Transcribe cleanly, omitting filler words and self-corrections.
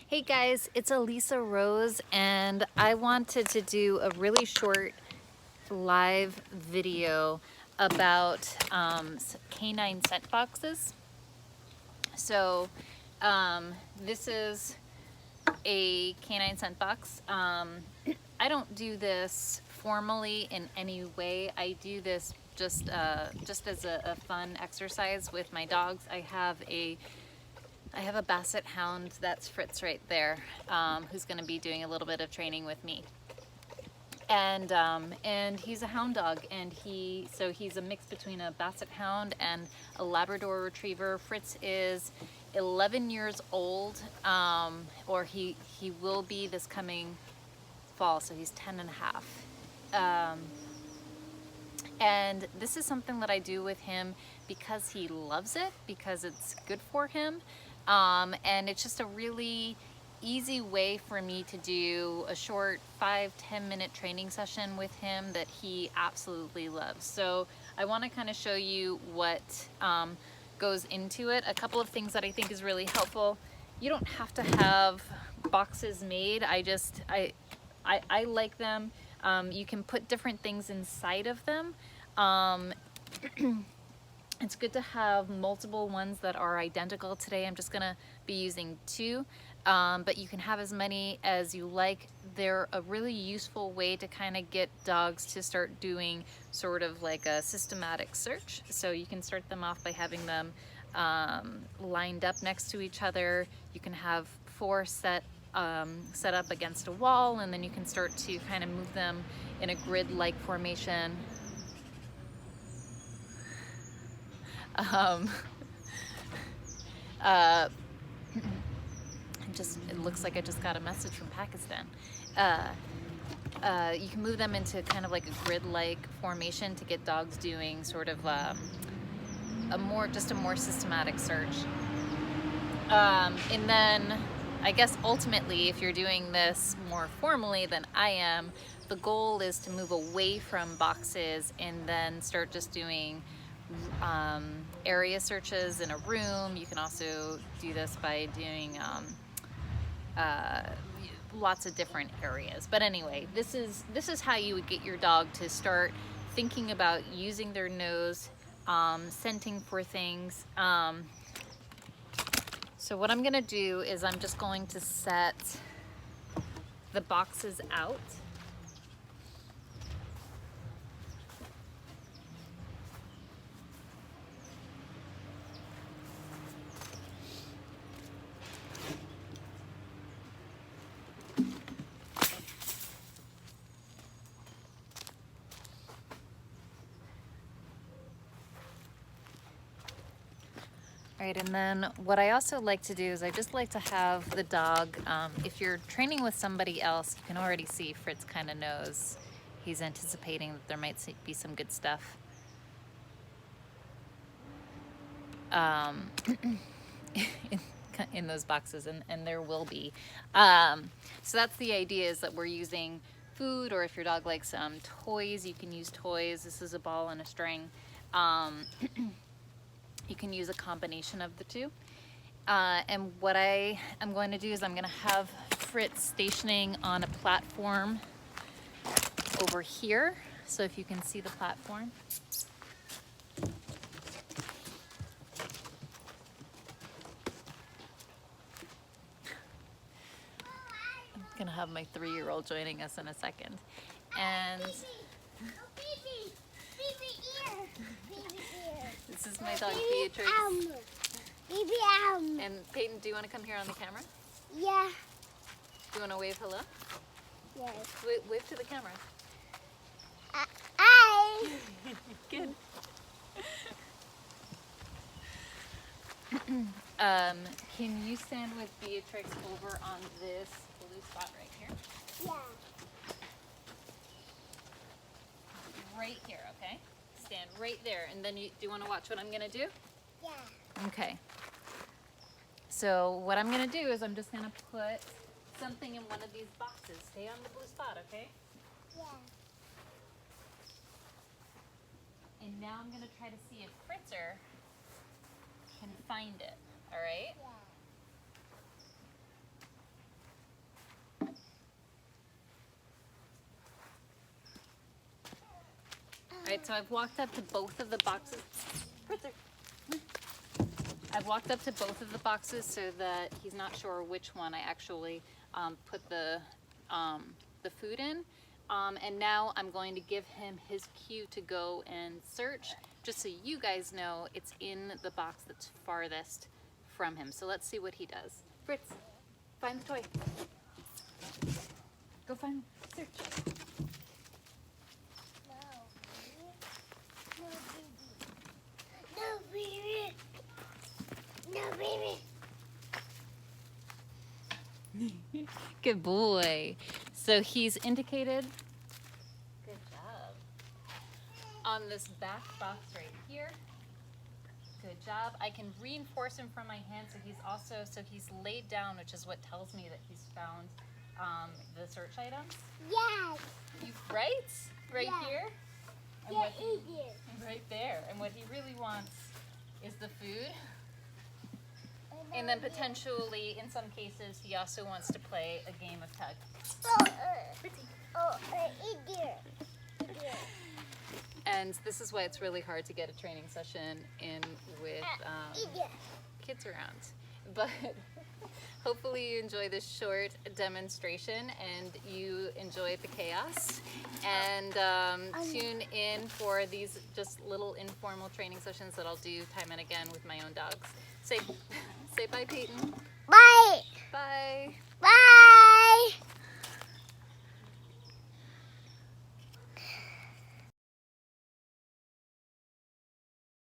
Hey guys, it's Elisa Rose, and I wanted to do a really short live video about canine scent boxes. So this is a canine scent box. I don't do this formally in any way. I do this just as a fun exercise with my dogs. I have a Basset Hound, that's Fritz right there, who's going to be doing a little bit of training with me. And he's a hound dog, and he's a mix between a Basset Hound and a Labrador Retriever. Fritz is 11 years old, or he will be this coming fall, so he's 10 and a half. And this is something that I do with him because he loves it, because it's good for him. And it's just a really easy way for me to do a short 5-10 minute training session with him that he absolutely loves. So I want to kind of show you what goes into it. A couple of things that I think is really helpful. You don't have to have boxes made. I like them. You can put different things inside of them. It's good to have multiple ones that are identical. Today I'm just gonna be using 2, but you can have as many as you like. They're a really useful way to kind of get dogs to start doing sort of like a systematic search. So you can start them off by having them lined up next to each other. You can have 4 set up against a wall, and then you can start to kind of move them in a grid-like formation. It looks like I just got a message from Pakistan. You can move them into kind of like a grid-like formation to get dogs doing sort of a more systematic search. And then I guess ultimately, if you're doing this more formally than I am, the goal is to move away from boxes and then start just doing area searches in a room. You can also do this by doing lots of different areas. But anyway, this is how you would get your dog to start thinking about using their nose, scenting for things. So what I'm gonna do is I'm just going to set the boxes out. Right, and then what I also like to do is I just like to have the dog, if you're training with somebody else, you can already see Fritz kind of knows. He's anticipating that there might be some good stuff. In those boxes, and there will be. So that's the idea, is that we're using food, or if your dog likes toys, you can use toys. This is a ball and a string. You can use a combination of the two. And what I am going to do is I'm going to have Fritz stationing on a platform over here. So if you can see the platform. I'm going to have my 3-year-old joining us in a second. And this is my dog Beatrix. And Peyton, do you want to come here on the camera? Yeah. Do you want to wave hello? Yes. Wave to the camera. Hi. Good. Can you stand with Beatrix over on this blue spot right here? Yeah. Right here, okay? Stand right there, and then do you want to watch what I'm going to do? Yeah. Okay. So what I'm going to do is I'm just going to put something in one of these boxes. Stay on the blue spot, okay? Yeah. And now I'm going to try to see if Fritzer can find it, all right? Yeah. right, so I've walked up to both of the boxes. I've walked up to both of the boxes so that he's not sure which one I actually put the food in. And now I'm going to give him his cue to go and search, just so you guys know it's in the box that's farthest from him. So let's see what he does. Fritz, find the toy. Go find, search. No, baby. No, baby. Good boy. So he's indicated, good job, on this back box right here. Good job. I can reinforce him from my hand so he's laid down, which is what tells me that he's found the search items. Yes. Right? Right Yeah. here? And Yeah, what he, eat it. right there. And what he really wants is the food. And then potentially, in some cases, he also wants to play a game of tug. Eat it. And this is why it's really hard to get a training session in with Eat it. kids around. But hopefully you enjoy this short demonstration and you enjoy the chaos. And tune in for these just little informal training sessions that I'll do time and again with my own dogs. Say bye, Peyton. Bye. Bye. Bye.